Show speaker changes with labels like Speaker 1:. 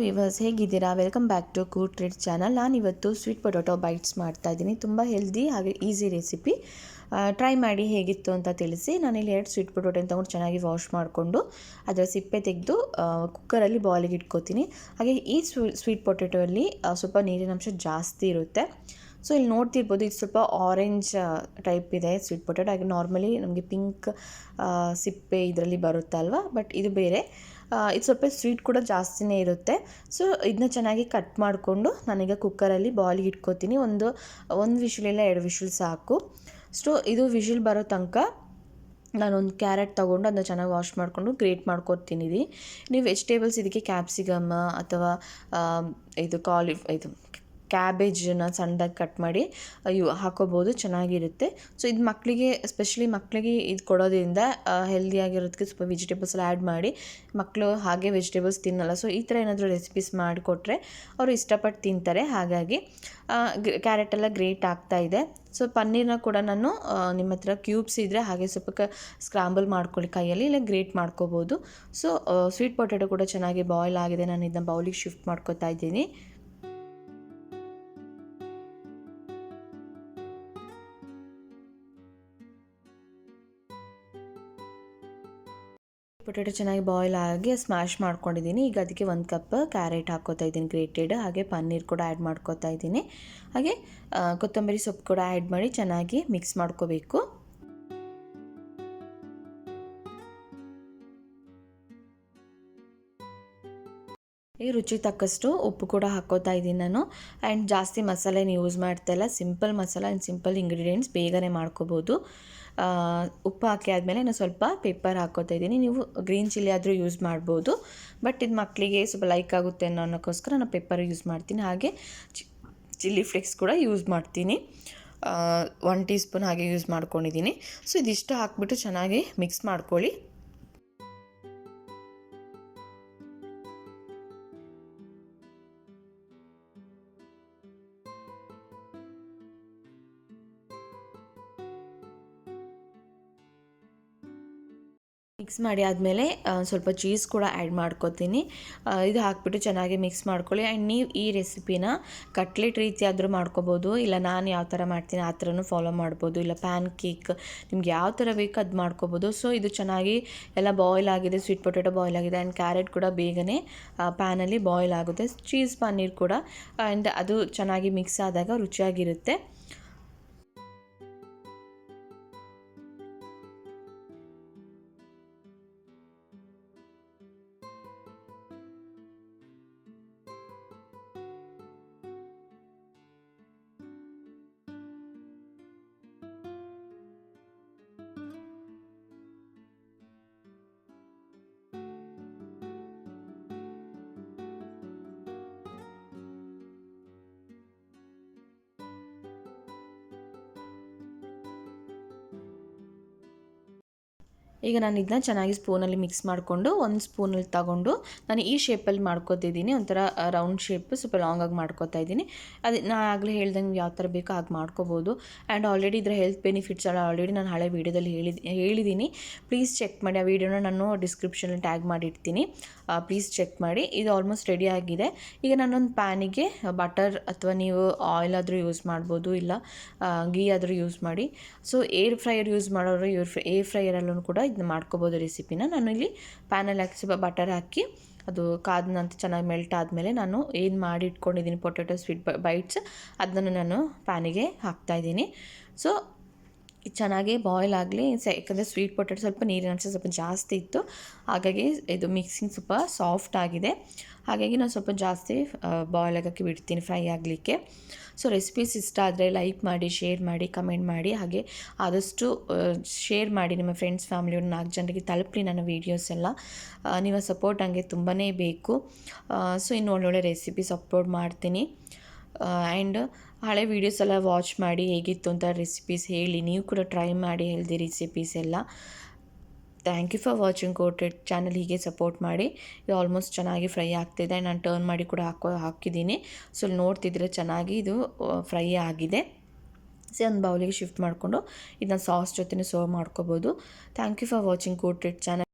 Speaker 1: Viewers, ಹೇಗಿದ್ದೀರಾ? Welcome back to cool treat channel. ನಾನಿವತ್ತು sweet potato bites ಮಾಡ್ತಾ ಇದ್ದೀನಿ. ತುಂಬ ಹೆಲ್ದಿ ಹಾಗೆ ಈಸಿ ರೆಸಿಪಿ. ಟ್ರೈ ಮಾಡಿ ಹೇಗಿತ್ತು ಅಂತ ತಿಳಿಸಿ. ನಾನಿಲ್ಲಿ 2 ಸ್ವೀಟ್ ಪೊಟ್ಯಾಟೊ ತೊಗೊಂಡು ಚೆನ್ನಾಗಿ ವಾಶ್ ಮಾಡಿಕೊಂಡು ಅದರ ಸಿಪ್ಪೆ ತೆಗೆದು ಕುಕ್ಕರಲ್ಲಿ ಬಾಯ್ಲಿಗೆ ಇಟ್ಕೋತೀನಿ. ಹಾಗೆ ಈ ಸ್ವೀಟ್ ಪೊಟ್ಯಾಟೊ ಅಲ್ಲಿ ಸ್ವಲ್ಪ ನೀರಿನಂಶ ಜಾಸ್ತಿ ಇರುತ್ತೆ. ಸೊ ಇಲ್ಲಿ ನೋಡ್ತಿರ್ಬೋದು, ಇದು ಸ್ವಲ್ಪ ಆರೆಂಜ್ ಟೈಪ್ ಇದೆ ಸ್ವೀಟ್ ಪೊಟ್ಯಾಟೊ. ಹಾಗೆ ನಾರ್ಮಲಿ ನಮಗೆ ಪಿಂಕ್ ಸಿಪ್ಪೆ ಇದರಲ್ಲಿ ಬರುತ್ತಲ್ವ, ಬಟ್ ಇದು ಬೇರೆ. ಇದು ಸ್ವಲ್ಪ ಸ್ವೀಟ್ ಕೂಡ ಜಾಸ್ತಿನೇ ಇರುತ್ತೆ. ಸೊ ಇದನ್ನ ಚೆನ್ನಾಗಿ ಕಟ್ ಮಾಡಿಕೊಂಡು ನಾನೀಗ ಕುಕ್ಕರಲ್ಲಿ ಬಾಯ್ಲಿಗೆ ಇಟ್ಕೋತೀನಿ. ಒಂದು ವಿಷಿಲಿಲ್ಲ 2 ವಿಷಿಲ್ ಸಾಕು. ಸೊ ಇದು ವಿಷಿಲ್ ಬರೋ ತನಕ ನಾನೊಂದು ಕ್ಯಾರೆಟ್ ತೊಗೊಂಡು ಅದನ್ನ ಚೆನ್ನಾಗಿ ವಾಶ್ ಮಾಡಿಕೊಂಡು ಗ್ರೇಟ್ ಮಾಡ್ಕೊತೀನಿ. ನೀವು ವೆಜಿಟೇಬಲ್ಸ್ ಇದಕ್ಕೆ ಕ್ಯಾಪ್ಸಿಕಮ್ ಅಥವಾ ಇದು ಕ್ಯಾಬೇಜನ್ನ ಸಣ್ಣದಾಗಿ ಕಟ್ ಮಾಡಿ ಹಾಕೋಬೋದು, ಚೆನ್ನಾಗಿರುತ್ತೆ. ಸೊ ಇದು ಮಕ್ಕಳಿಗೆ, ಎಸ್ಪೆಷಲಿ ಮಕ್ಕಳಿಗೆ ಇದು ಕೊಡೋದ್ರಿಂದ ಹೆಲ್ದಿಯಾಗಿರೋದಕ್ಕೆ ಸ್ವಲ್ಪ ವೆಜಿಟೇಬಲ್ಸ್ ಎಲ್ಲ ಆ್ಯಡ್ ಮಾಡಿ. ಮಕ್ಕಳು ಹಾಗೆ ವೆಜಿಟೇಬಲ್ಸ್ ತಿನ್ನಲ್ಲ. ಸೊ ಈ ಥರ ಏನಾದರೂ ರೆಸಿಪೀಸ್ ಮಾಡಿಕೊಟ್ರೆ ಅವರು ಇಷ್ಟಪಟ್ಟು ತಿಂತಾರೆ. ಹಾಗಾಗಿ ಕ್ಯಾರೆಟ್ ಎಲ್ಲ ಗ್ರೇಟ್ ಆಗ್ತಾಯಿದೆ. ಸೊ ಪನ್ನೀರನ್ನ ಕೂಡ ನಾನು ನಿಮ್ಮ ಹತ್ರ ಕ್ಯೂಬ್ಸ್ ಇದ್ದರೆ ಹಾಗೆ ಸ್ವಲ್ಪ ಸ್ಕ್ರಾಂಬಲ್ ಮಾಡ್ಕೊಳ್ಳಿ ಕೈಯಲ್ಲಿ, ಇಲ್ಲ ಗ್ರೇಟ್ ಮಾಡ್ಕೋಬೋದು. ಸೊ ಸ್ವೀಟ್ ಪೊಟ್ಯಾಟೊ ಕೂಡ ಚೆನ್ನಾಗಿ ಬಾಯ್ಲ್ ಆಗಿದೆ. ನಾನು ಇದನ್ನ ಬೌಲಿಗೆ ಶಿಫ್ಟ್ ಮಾಡ್ಕೊತಾ ಇದ್ದೀನಿ. ಪೊಟ್ಯಾಟೊ ಚೆನ್ನಾಗಿ ಬಾಯ್ಲ್ ಆಗಿ ಸ್ಮ್ಯಾಶ್ ಮಾಡ್ಕೊಂಡಿದ್ದೀನಿ. ಈಗ ಅದಕ್ಕೆ 1 ಕಪ್ ಕ್ಯಾರೆಟ್ ಹಾಕ್ಕೋತಾ ಇದ್ದೀನಿ ಗ್ರೇಟೆಡ್. ಹಾಗೆ ಪನ್ನೀರ್ ಕೂಡ ಆ್ಯಡ್ ಮಾಡ್ಕೋತಾ ಇದ್ದೀನಿ. ಹಾಗೆ ಕೊತ್ತಂಬರಿ ಸೊಪ್ಪು ಕೂಡ ಆ್ಯಡ್ ಮಾಡಿ ಚೆನ್ನಾಗಿ ಮಿಕ್ಸ್ ಮಾಡ್ಕೋಬೇಕು. ಈ ರುಚಿ ತಕ್ಕಷ್ಟು ಉಪ್ಪು ಕೂಡ ಹಾಕ್ಕೋತಾ ಇದ್ದೀನಿ ನಾನು. ಆ್ಯಂಡ್ ಜಾಸ್ತಿ ಮಸಾಲೆನ ಯೂಸ್ ಮಾಡ್ತಾಯಿಲ್ಲ, simple masala and simple ingredients, ಬೇಗನೆ ಮಾಡ್ಕೋಬೋದು. ಉಪ್ಪು ಹಾಕಿ ಆದಮೇಲೆ ನಾನು ಸ್ವಲ್ಪ ಪೆಪ್ಪರ್ ಹಾಕ್ಕೋತಾ ಇದ್ದೀನಿ. ನೀವು ಗ್ರೀನ್ ಚಿಲ್ಲಿ ಆದರೂ ಯೂಸ್ ಮಾಡ್ಬೋದು, ಬಟ್ ಇದು ಮಕ್ಕಳಿಗೆ ಸ್ವಲ್ಪ ಲೈಕ್ ಆಗುತ್ತೆ ಅನ್ನೋಕ್ಕೋಸ್ಕರ ನಾನು ಪೆಪ್ಪರ್ ಯೂಸ್ ಮಾಡ್ತೀನಿ. ಹಾಗೆ ಚಿಲ್ಲಿ ಫ್ಲೇಕ್ಸ್ ಕೂಡ ಯೂಸ್ ಮಾಡ್ತೀನಿ. 1 ಟೀ ಸ್ಪೂನ್ ಹಾಗೆ ಯೂಸ್ ಮಾಡ್ಕೊಂಡಿದ್ದೀನಿ. ಸೊ ಇದಿಷ್ಟು ಹಾಕ್ಬಿಟ್ಟು ಚೆನ್ನಾಗಿ ಮಿಕ್ಸ್ ಮಾಡ್ಕೊಳ್ಳಿ. ಮಿಕ್ಸ್ ಮಾಡಿ ಆದಮೇಲೆ ಸ್ವಲ್ಪ ಚೀಸ್ ಕೂಡ ಆ್ಯಡ್ ಮಾಡ್ಕೋತೀನಿ. ಇದು ಹಾಕ್ಬಿಟ್ಟು ಚೆನ್ನಾಗಿ ಮಿಕ್ಸ್ ಮಾಡ್ಕೊಳ್ಳಿ. ಆ್ಯಂಡ್ ನೀವು ಈ ರೆಸಿಪಿನ ಕಟ್ಲೆಟ್ ರೀತಿ ಆದರೂ ಮಾಡ್ಕೋಬೋದು, ಇಲ್ಲ ನಾನು ಯಾವ ಥರ ಮಾಡ್ತೀನಿ ಆ ಥರನೂ ಫಾಲೋ ಮಾಡ್ಬೋದು, ಇಲ್ಲ ಪ್ಯಾನ್ ಕೇಕ್, ನಿಮ್ಗೆ ಯಾವ ಥರ ಬೇಕು ಅದು ಮಾಡ್ಕೋಬೋದು. ಸೊ ಇದು ಚೆನ್ನಾಗಿ ಎಲ್ಲ ಬಾಯ್ಲ್ ಆಗಿದೆ, ಸ್ವೀಟ್ ಪೊಟ್ಯಾಟೊ ಬಾಯ್ಲ್ ಆಗಿದೆ. ಆ್ಯಂಡ್ ಕ್ಯಾರೆಟ್ ಕೂಡ ಬೇಗನೆ ಪ್ಯಾನಲ್ಲಿ ಬಾಯ್ಲ್ ಆಗುತ್ತೆ. ಚೀಸ್ ಪನ್ನೀರ್ ಕೂಡ, ಆ್ಯಂಡ್ ಅದು ಚೆನ್ನಾಗಿ ಮಿಕ್ಸ್ ಆದಾಗ ರುಚಿಯಾಗಿರುತ್ತೆ. ಈಗ ನಾನು ಇದನ್ನ ಚೆನ್ನಾಗಿ ಸ್ಪೂನಲ್ಲಿ ಮಿಕ್ಸ್ ಮಾಡಿಕೊಂಡು 1 ಸ್ಪೂನಲ್ಲಿ ತಗೊಂಡು ನಾನು ಈ ಶೇಪಲ್ಲಿ ಮಾಡ್ಕೋತಿದ್ದೀನಿ. ಒಂಥರ ರೌಂಡ್ ಶೇಪ್, ಸ್ವಲ್ಪ ಲಾಂಗಾಗಿ ಮಾಡ್ಕೋತಾ ಇದ್ದೀನಿ. ನಾನು ಆಗಲೇ ಹೇಳ್ದಂಗೆ ಯಾವ ಥರ ಬೇಕೋ ಹಾಗೆ ಮಾಡ್ಕೋಬೋದು. ಆ್ಯಂಡ್ ಆಲ್ರೆಡಿ ಇದರ ಹೆಲ್ತ್ ಬೆನಿಫಿಟ್ಸ್ ಎಲ್ಲ ಆಲ್ರೆಡಿ ನಾನು ಹಳೆ ವೀಡಿಯೋದಲ್ಲಿ ಹೇಳಿದ್ದೀನಿ. ಪ್ಲೀಸ್ ಚೆಕ್ ಮಾಡಿ. ಆ ವೀಡಿಯೋನ ನಾನು ಡಿಸ್ಕ್ರಿಪ್ಷನಲ್ಲಿ ಟ್ಯಾಗ್ ಮಾಡಿರ್ತೀನಿ, ಪ್ಲೀಸ್ ಚೆಕ್ ಮಾಡಿ. ಇದು ಆಲ್ಮೋಸ್ಟ್ ರೆಡಿ ಆಗಿದೆ. ಈಗ ನಾನೊಂದು ಪ್ಯಾನಿಗೆ ಬಟರ್ ಅಥವಾ ನೀವು ಆಯಿಲ್ ಆದರೂ ಯೂಸ್ ಮಾಡ್ಬೋದು, ಇಲ್ಲ ಗೀ ಆದರೂ ಯೂಸ್ ಮಾಡಿ. ಸೊ ಏರ್ ಫ್ರೈಯರ್ ಯೂಸ್ ಮಾಡೋರು ಏರ್ ಫ್ರೈಯರಲ್ಲೂ ಕೂಡ ಇದನ್ನ ಮಾಡ್ಕೋಬೋದು ರೆಸಿಪಿನ. ನಾನು ಇಲ್ಲಿ ಪ್ಯಾನಲ್ಲಿ ಹಾಕಿ ಸ್ವಲ್ಪ ಬಟರ್ ಹಾಕಿ ಅದು ಕಾದ ನಂತರ ಚೆನ್ನಾಗಿ ಮೆಲ್ಟ್ ಆದಮೇಲೆ ನಾನು ಏನು ಮಾಡಿ ಇಟ್ಕೊಂಡಿದ್ದೀನಿ ಪೊಟ್ಯಾಟೊ ಸ್ವೀಟ್ ಬೈಟ್ಸ್, ಅದನ್ನು ನಾನು ಪ್ಯಾನಿಗೆ ಹಾಕ್ತಾಯಿದ್ದೀನಿ. ಸೊ ಇದು ಚೆನ್ನಾಗಿ ಬಾಯ್ಲ್ ಆಗಲಿ. ಯಾಕಂದರೆ ಸ್ವೀಟ್ ಪೊಟ್ಯಾಟೊ ಸ್ವಲ್ಪ ನೀರಿನ ಅಂಶ ಸ್ವಲ್ಪ ಜಾಸ್ತಿ ಇತ್ತು, ಹಾಗಾಗಿ ಇದು ಮಿಕ್ಸಿಂಗ್ ಸ್ವಲ್ಪ ಸಾಫ್ಟ್ ಆಗಿದೆ. ಹಾಗಾಗಿ ನಾನು ಸ್ವಲ್ಪ ಜಾಸ್ತಿ ಬಾಯ್ಲ್ ಆಗೋಕ್ಕೆ ಬಿಡ್ತೀನಿ, ಫ್ರೈ ಆಗಲಿಕ್ಕೆ. ಸೊ ರೆಸಿಪೀಸ್ ಇಷ್ಟ ಆದರೆ ಲೈಕ್ ಮಾಡಿ, ಶೇರ್ ಮಾಡಿ, ಕಮೆಂಟ್ ಮಾಡಿ. ಹಾಗೆ ಆದಷ್ಟು ಶೇರ್ ಮಾಡಿ ನಿಮ್ಮ ಫ್ರೆಂಡ್ಸ್, ಫ್ಯಾಮಿಲಿಯವ್ರು 4 ಜನರಿಗೆ ತಲುಪಲಿ ನನ್ನ ವೀಡಿಯೋಸ್ ಎಲ್ಲ. ನಿಮ್ಮ ಸಪೋರ್ಟ್ ನನಗೆ ತುಂಬಾ ಬೇಕು. ಸೊ ಇನ್ನು ಒಳ್ಳೊಳ್ಳೆ ರೆಸಿಪೀಸ್ ಅಪ್ಲೋಡ್ ಮಾಡ್ತೀನಿ. ಆ್ಯಂಡ್ ಹಳೆ ವೀಡಿಯೋಸ್ ಎಲ್ಲ ವಾಚ್ ಮಾಡಿ ಹೇಗಿತ್ತು ಅಂತ ರೆಸಿಪೀಸ್ ಹೇಳಿ. ನೀವು ಕೂಡ ಟ್ರೈ ಮಾಡಿ ಹೆಲ್ದಿ ರೆಸಿಪೀಸ್ ಎಲ್ಲ. Thank you for watching coated channel. ಹೀಗೆ ಸಪೋರ್ಟ್ ಮಾಡಿ. ಇದು ಆಲ್ಮೋಸ್ಟ್ ಚೆನ್ನಾಗಿ ಫ್ರೈ ಆಗ್ತಿದೆ. ನಾನು ಟರ್ನ್ ಮಾಡಿ ಕೂಡ ಹಾಕಿದ್ದೀನಿ. ಸೊ ನೋಡ್ತಿದ್ರೆ ಚೆನ್ನಾಗಿ ಇದು ಫ್ರೈ ಆಗಿದೆ. ಸೊ ಒಂದು ಬೌಲಿಗೆ ಶಿಫ್ಟ್ ಮಾಡಿಕೊಂಡು ಇದನ್ನ ಸಾಸ್ ಜೊತೆ ಸರ್ವ್ ಮಾಡ್ಕೋಬೋದು. Thank you for watching coated channel.